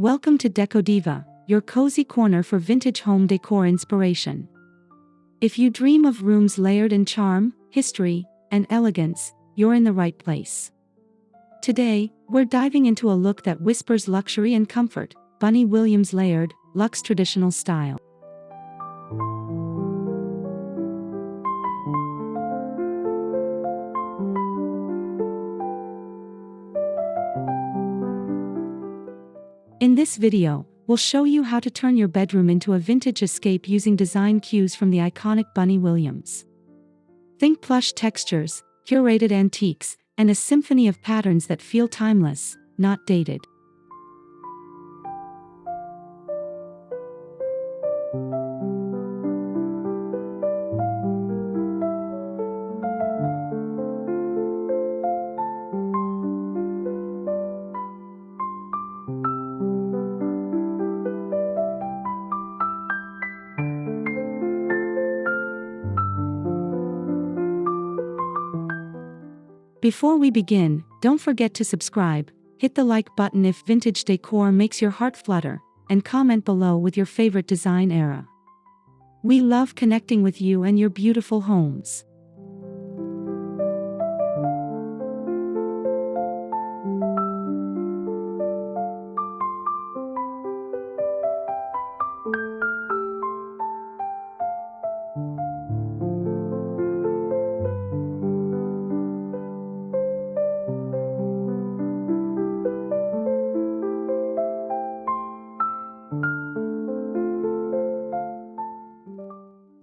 Welcome to Decodiva, your cozy corner for vintage home decor inspiration. If you dream of rooms layered in charm, history, and elegance, you're in the right place. Today, we're diving into a look that whispers luxury and comfort: Bunny Williams layered, luxe traditional style. In this video, we'll show you how to turn your bedroom into a vintage escape using design cues from the iconic Bunny Williams. Think plush textures, curated antiques, and a symphony of patterns that feel timeless, not dated. Before we begin, don't forget to subscribe, hit the like button if vintage decor makes your heart flutter, and comment below with your favorite design era. We love connecting with you and your beautiful homes.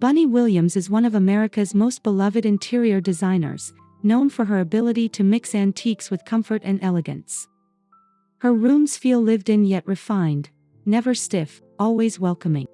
Bunny Williams is one of America's most beloved interior designers, known for her ability to mix antiques with comfort and elegance. Her rooms feel lived in yet refined, never stiff, always welcoming.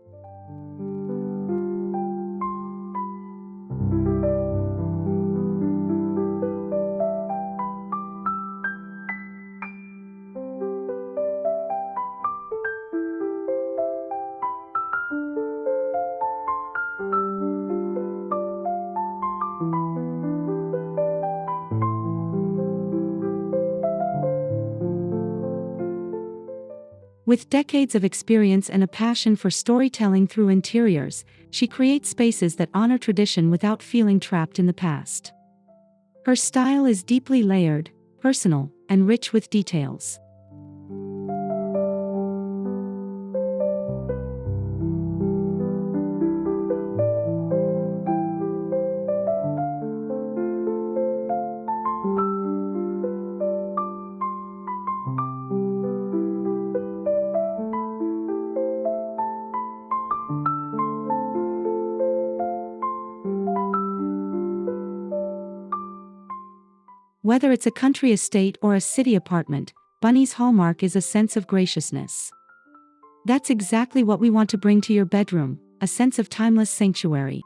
With decades of experience and a passion for storytelling through interiors, she creates spaces that honor tradition without feeling trapped in the past. Her style is deeply layered, personal, and rich with details. Whether it's a country estate or a city apartment, Bunny's hallmark is a sense of graciousness. That's exactly what we want to bring to your bedroom, a sense of timeless sanctuary.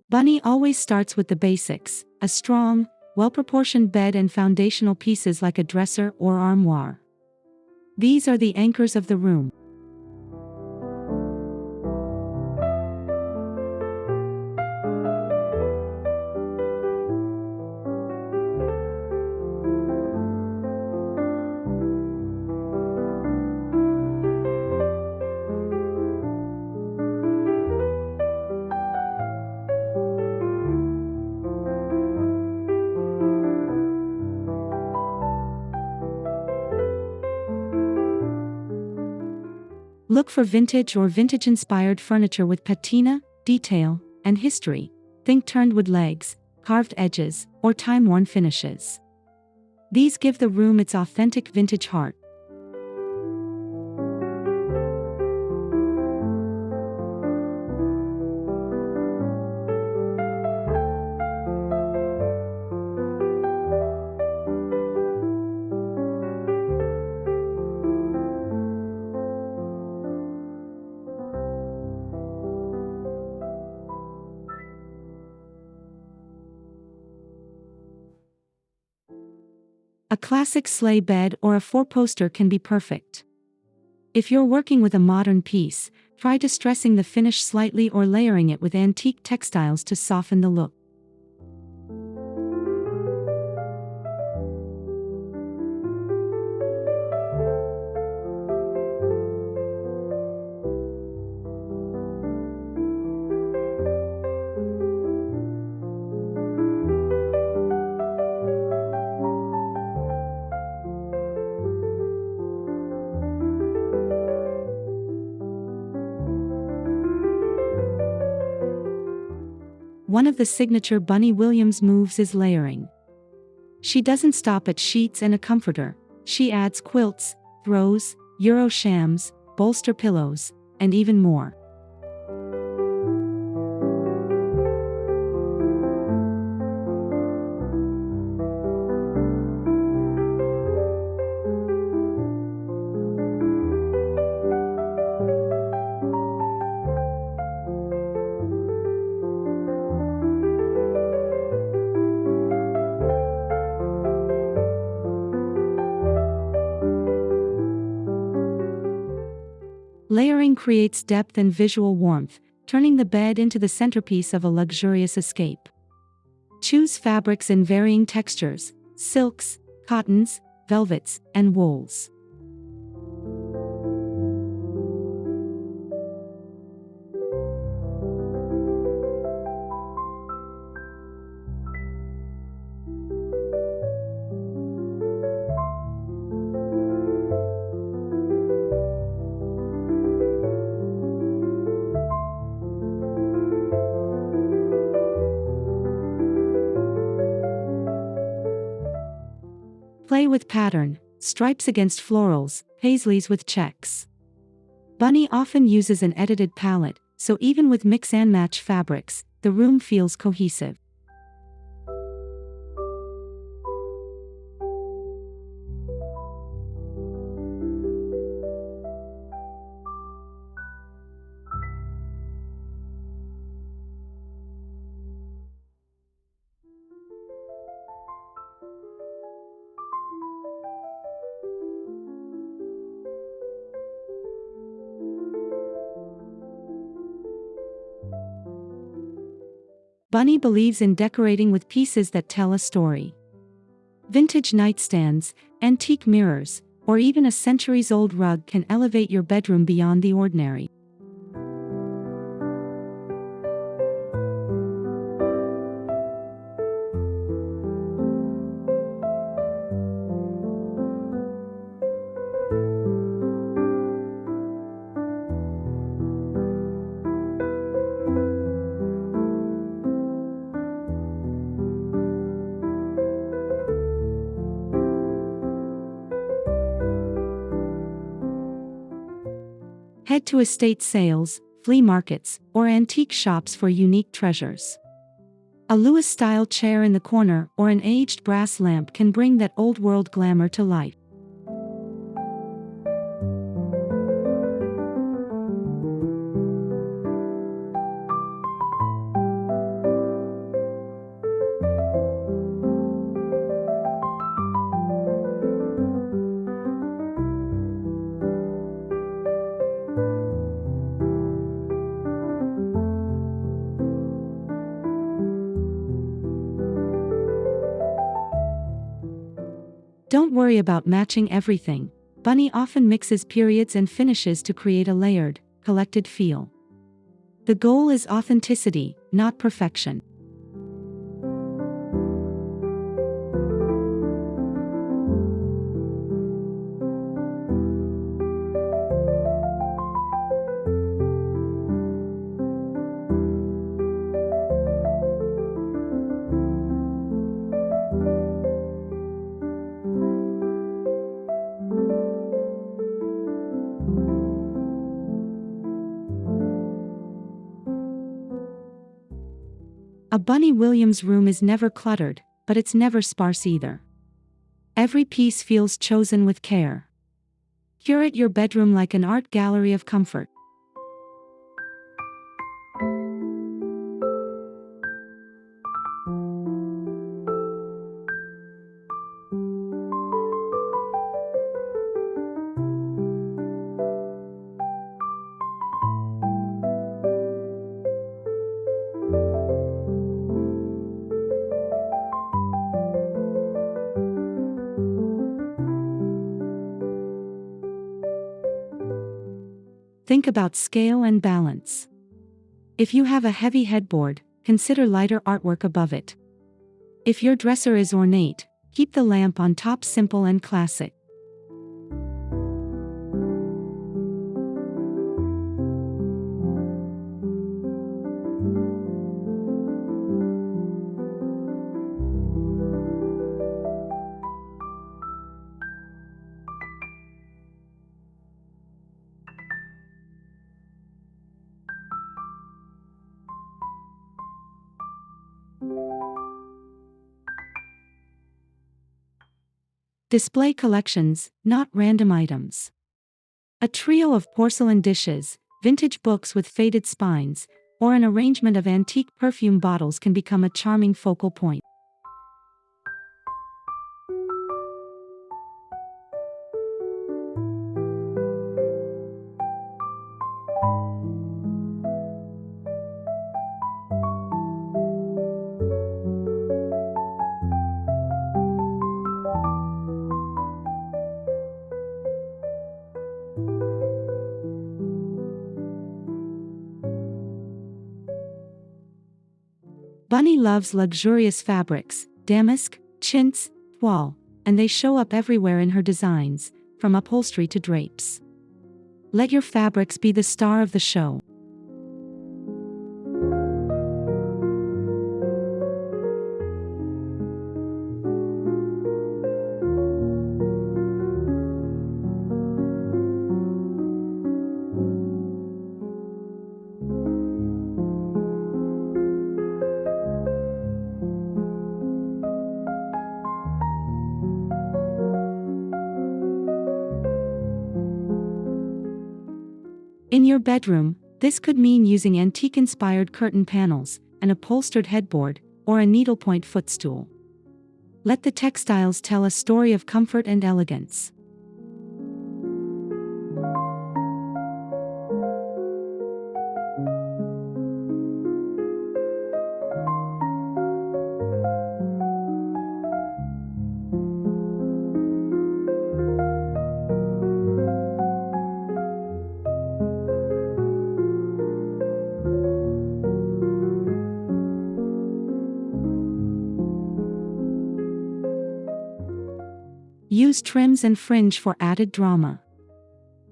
Bunny always starts with the basics: a strong, well-proportioned bed and foundational pieces like a dresser or armoire. These are the anchors of the room. Look for vintage or vintage-inspired furniture with patina, detail, and history. Think turned wood legs, carved edges, or time-worn finishes. These give the room its authentic vintage heart. A classic sleigh bed or a four-poster can be perfect. If you're working with a modern piece, try distressing the finish slightly or layering it with antique textiles to soften the look. One of the signature Bunny Williams moves is layering. She doesn't stop at sheets and a comforter. She adds quilts, throws, Euro shams, bolster pillows, and even more. Layering creates depth and visual warmth, turning the bed into the centerpiece of a luxurious escape. Choose fabrics in varying textures: silks, cottons, velvets, and wools. Play with pattern: stripes against florals, paisleys with checks. Bunny often uses an edited palette, so even with mix and match fabrics, the room feels cohesive. Bunny believes in decorating with pieces that tell a story. Vintage nightstands, antique mirrors, or even a centuries-old rug can elevate your bedroom beyond the ordinary. Head to estate sales, flea markets, or antique shops for unique treasures. A Lewis-style chair in the corner or an aged brass lamp can bring that old-world glamour to life. Don't worry about matching everything. Bunny often mixes periods and finishes to create a layered, collected feel. The goal is authenticity, not perfection. A Bunny Williams room is never cluttered, but it's never sparse either. Every piece feels chosen with care. Curate your bedroom like an art gallery of comfort. think about scale and balance. If you have a heavy headboard, consider lighter artwork above it. If your dresser is ornate, keep the lamp on top simple and classic. Display collections, not random items. A trio of porcelain dishes, vintage books with faded spines, or an arrangement of antique perfume bottles can become a charming focal point. Bunny loves luxurious fabrics, damask, chintz, toile, and they show up everywhere in her designs, from upholstery to drapes. Let your fabrics be the star of the show. In your bedroom, this could mean using antique-inspired curtain panels, an upholstered headboard, or a needlepoint footstool. Let the textiles tell a story of comfort and elegance. Use trims and fringe for added drama.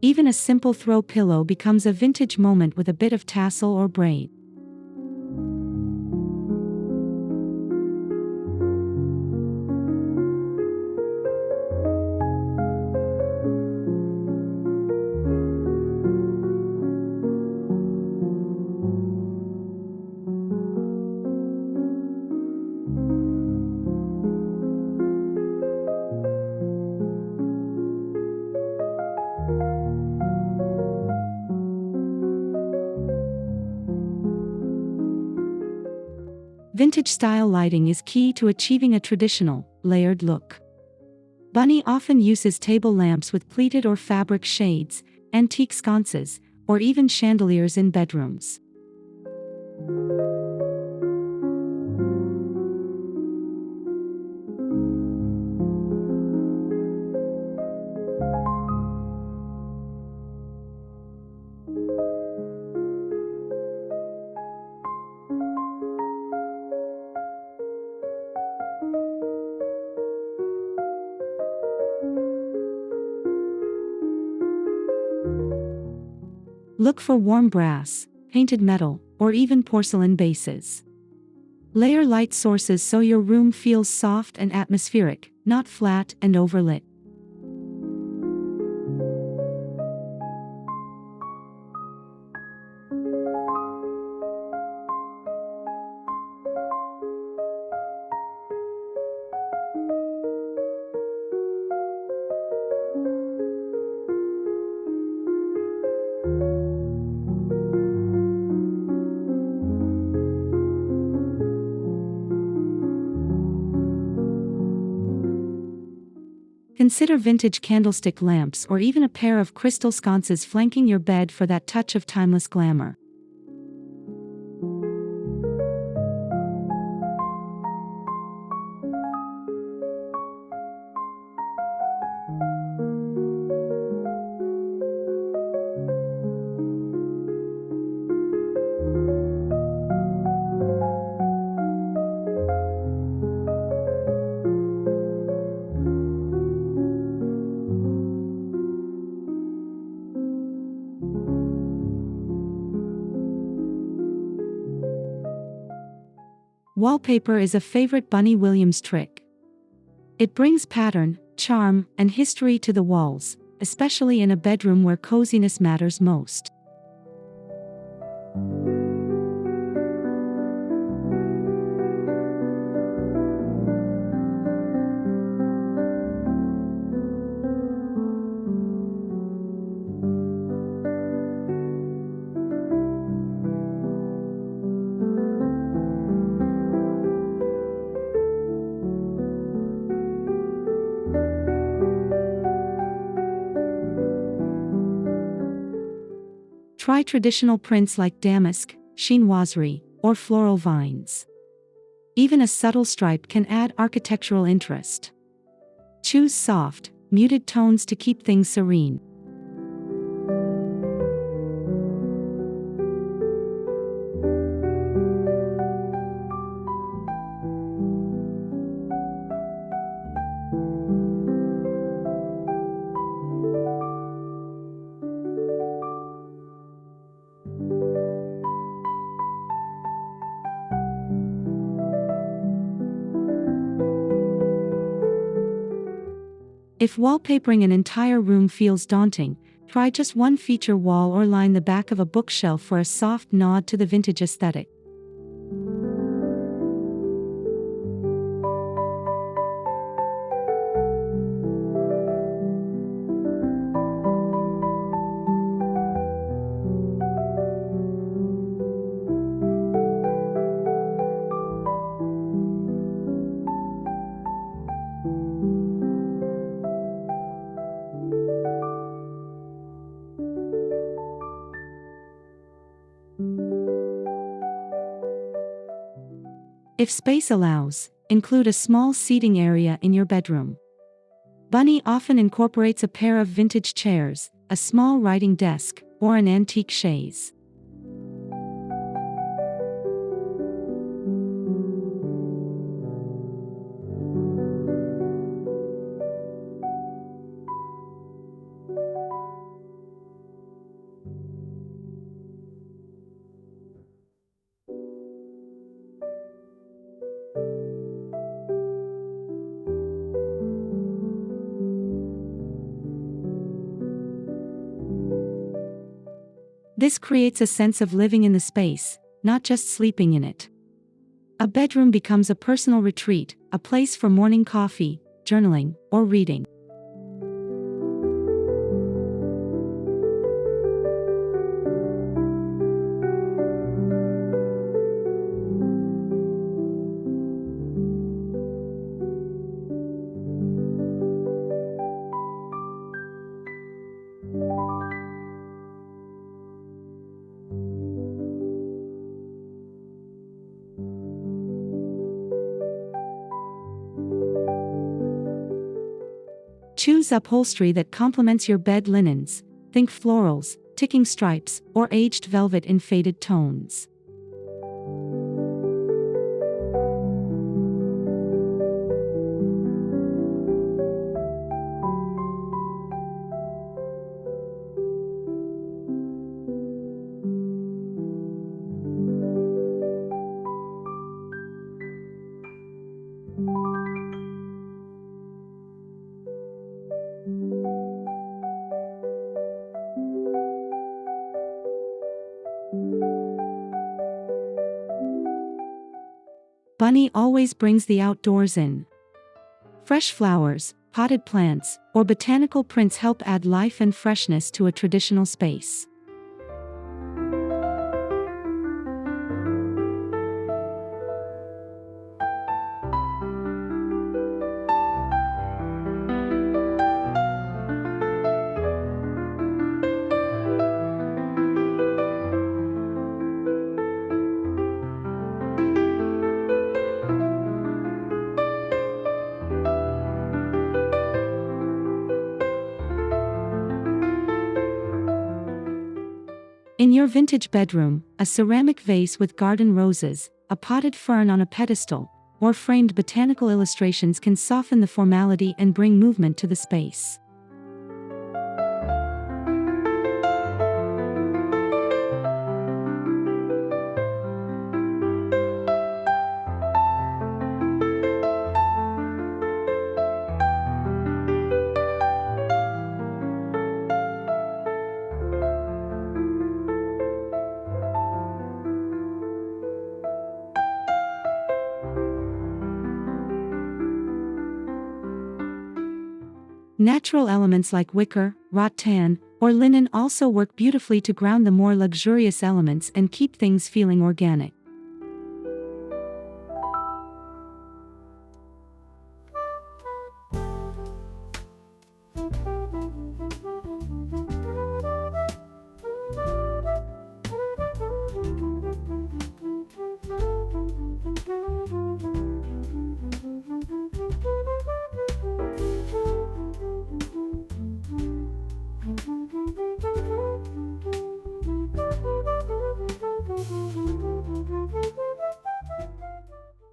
Even a simple throw pillow becomes a vintage moment with a bit of tassel or braid. Vintage-style lighting is key to achieving a traditional, layered look. Bunny often uses table lamps with pleated or fabric shades, antique sconces, or even chandeliers in bedrooms. Look for warm brass, painted metal, or even porcelain bases. Layer light sources so your room feels soft and atmospheric, not flat and overlit. Consider vintage candlestick lamps or even a pair of crystal sconces flanking your bed for that touch of timeless glamour. Wallpaper is a favorite Bunny Williams trick. It brings pattern, charm, and history to the walls, especially in a bedroom where coziness matters most. Try traditional prints like damask, chinoiserie, or floral vines. Even a subtle stripe can add architectural interest. Choose soft, muted tones to keep things serene. If wallpapering an entire room feels daunting, try just one feature wall or line the back of a bookshelf for a soft nod to the vintage aesthetic. If space allows, include a small seating area in your bedroom. Bunny often incorporates a pair of vintage chairs, a small writing desk, or an antique chaise. This creates a sense of living in the space, not just sleeping in it. A bedroom becomes a personal retreat, a place for morning coffee, journaling, or reading. Choose upholstery that complements your bed linens. Think florals, ticking stripes, or aged velvet in faded tones. Bunny always brings the outdoors in. Fresh flowers, potted plants, or botanical prints help add life and freshness to a traditional space. In your vintage bedroom, a ceramic vase with garden roses, a potted fern on a pedestal, or framed botanical illustrations can soften the formality and bring movement to the space. Natural elements like wicker, rattan, or linen also work beautifully to ground the more luxurious elements and keep things feeling organic.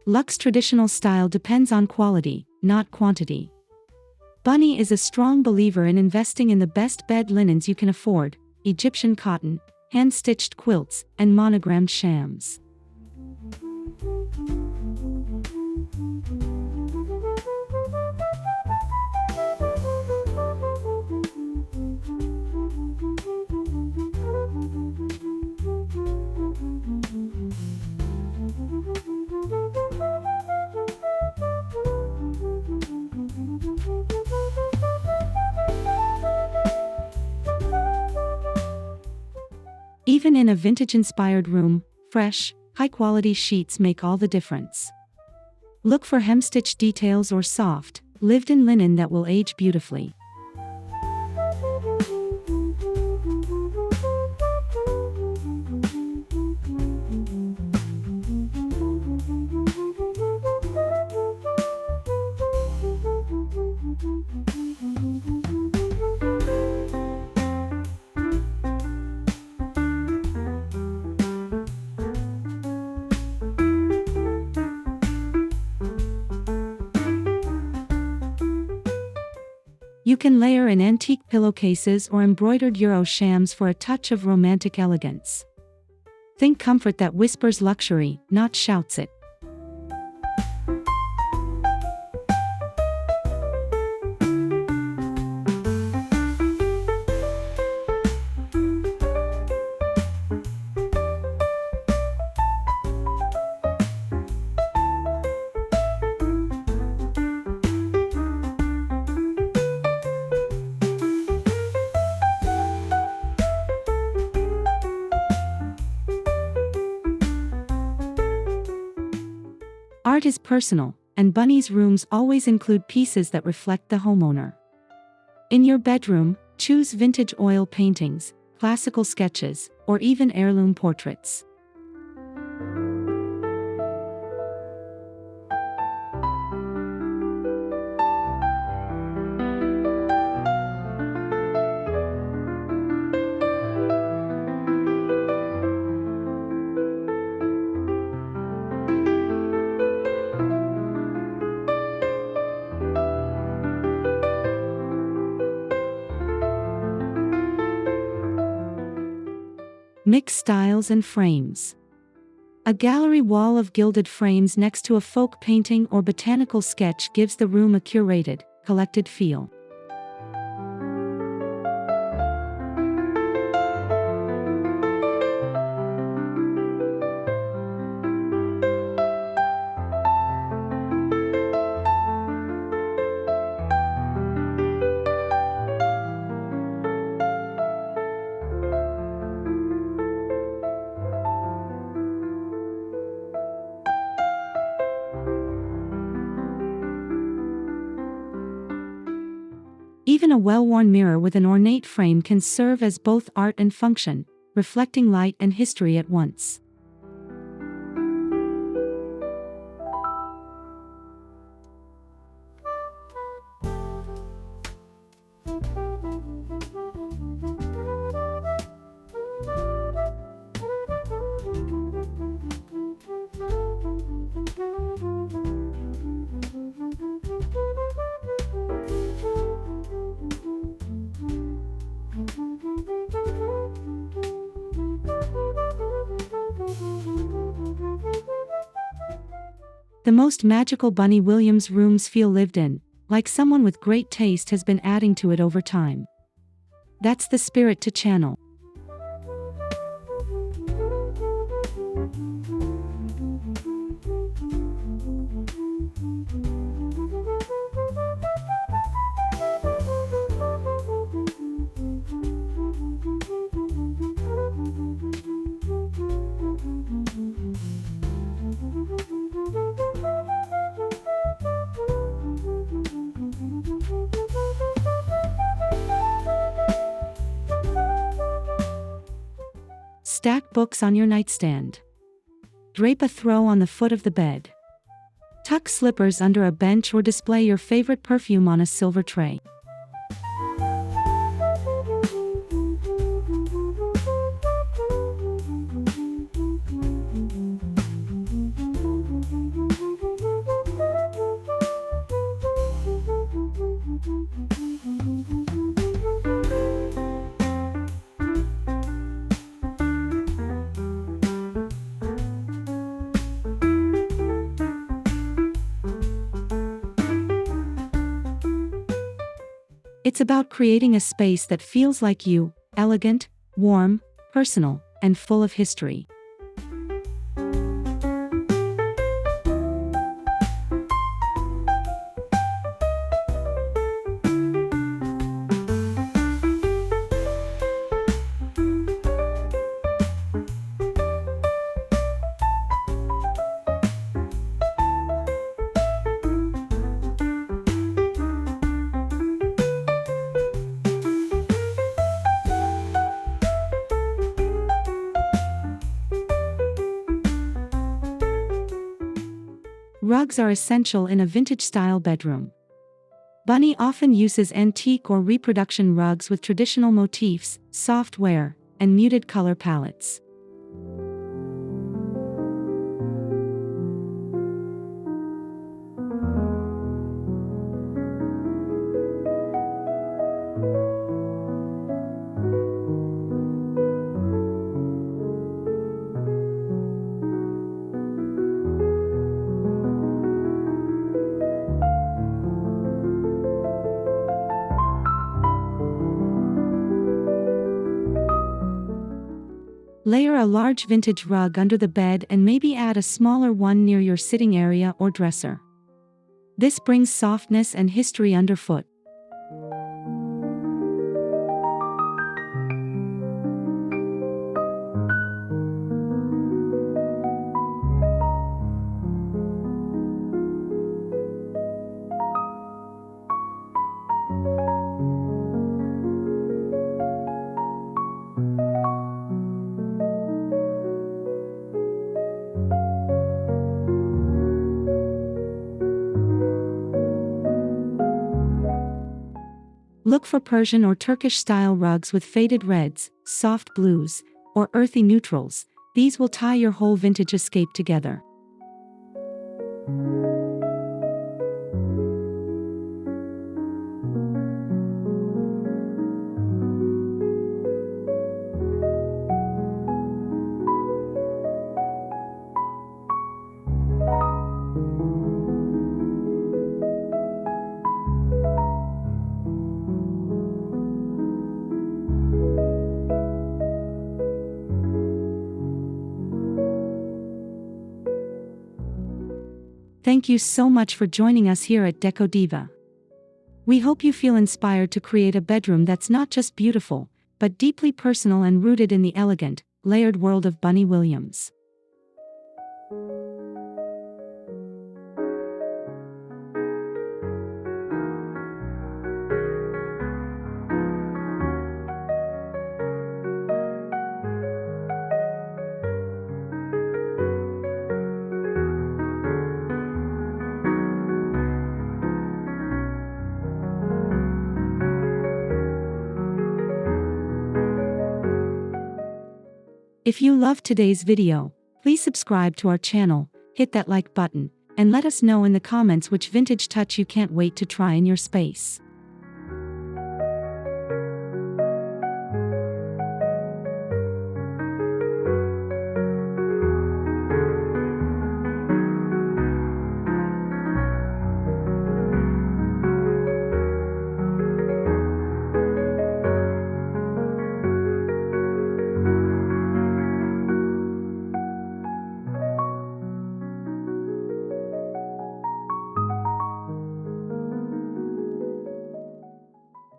Luxe traditional style depends on quality, not quantity. Bunny is a strong believer in investing in the best bed linens you can afford: Egyptian cotton, hand-stitched quilts, and monogrammed shams. Even in a vintage-inspired room, fresh, high-quality sheets make all the difference. Look for hem-stitched details or soft, lived-in linen that will age beautifully. You can layer in antique pillowcases or embroidered Euro shams for a touch of romantic elegance. Think comfort that whispers luxury, not shouts it. Art is personal, and Bunny's rooms always include pieces that reflect the homeowner. In your bedroom, choose vintage oil paintings, classical sketches, or even heirloom portraits. Mix styles and frames. A gallery wall of gilded frames next to a folk painting or botanical sketch gives the room a curated, collected feel. Even a well-worn mirror with an ornate frame can serve as both art and function, reflecting light and history at once. The most magical Bunny Williams rooms feel lived in, like someone with great taste has been adding to it over time. That's the spirit to channel. Stack books on your nightstand. Drape a throw on the foot of the bed. Tuck slippers under a bench or display your favorite perfume on a silver tray. It's about creating a space that feels like you, elegant, warm, personal, and full of history. Rugs are essential in a vintage-style bedroom. Bunny often uses antique or reproduction rugs with traditional motifs, soft wear, and muted color palettes. Layer a large vintage rug under the bed and maybe add a smaller one near your sitting area or dresser. This brings softness and history underfoot. Look for Persian or Turkish-style rugs with faded reds, soft blues, or earthy neutrals. These will tie your whole vintage escape together. Thank you so much for joining us here at Decodiva. We hope you feel inspired to create a bedroom that's not just beautiful, but deeply personal and rooted in the elegant, layered world of Bunny Williams. If you loved today's video, please subscribe to our channel, hit that like button, and let us know in the comments which vintage touch you can't wait to try in your space.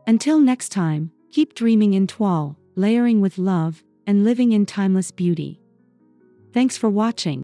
Until next time, keep dreaming in toile, layering with love, and living in timeless beauty. Thanks for watching.